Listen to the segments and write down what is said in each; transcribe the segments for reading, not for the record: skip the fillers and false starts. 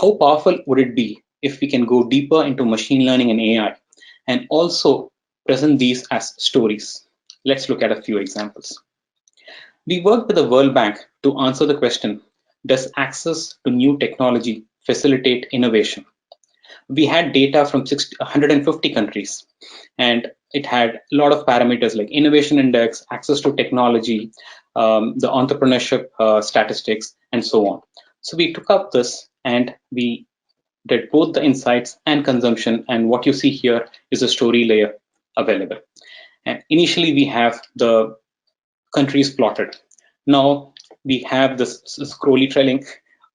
how powerful would it be if we can go deeper into machine learning and AI and also present these as stories? Let's look at a few examples. We worked with the World Bank to answer the question, does access to new technology facilitate innovation? We had data from 150 countries, and it had a lot of parameters like innovation index, access to technology, the entrepreneurship statistics, and so on. So we took up this and we did both the insights and consumption, and what you see here is a story layer available. And initially we have the countries plotted. Now we have this scrollytelling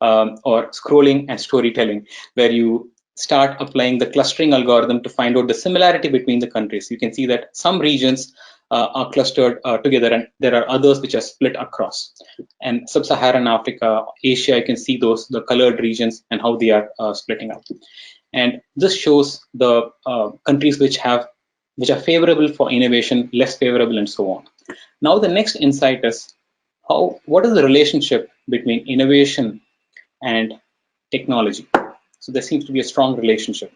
or scrolling and storytelling, where you start applying the clustering algorithm to find out the similarity between the countries. You can see that some regions are clustered together, and there are others which are split across. And sub-Saharan Africa, Asia, you can see the colored regions and how they are splitting up. And this shows the countries which are favorable for innovation, less favorable, and so on. Now the next insight is what is the relationship between innovation and technology? So there seems to be a strong relationship,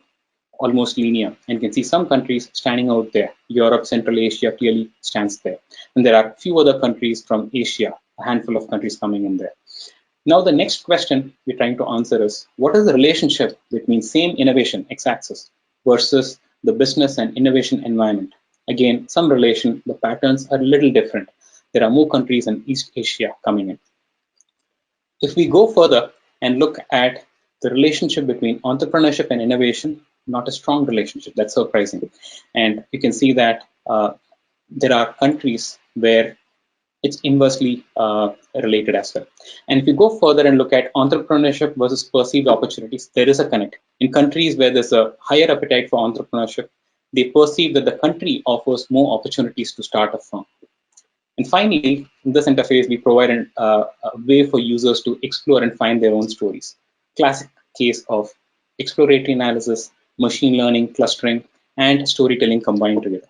almost linear. And you can see some countries standing out there. Europe, Central Asia clearly stands there. And there are a few other countries from Asia, a handful of countries coming in there. Now the next question we're trying to answer is, what is the relationship between same innovation, x-axis, versus the business and innovation environment? Again, some relation, the patterns are a little different. There are more countries in East Asia coming in. If we go further and look at the relationship between entrepreneurship and innovation, not a strong relationship. That's surprising. And you can see that there are countries where it's inversely related as well. And if you go further and look at entrepreneurship versus perceived opportunities, there is a connect. In countries where there's a higher appetite for entrepreneurship, they perceive that the country offers more opportunities to start a firm. And finally, in this interface, we provide a way for users to explore and find their own stories. Classic case of exploratory analysis, machine learning, clustering, and storytelling combined together.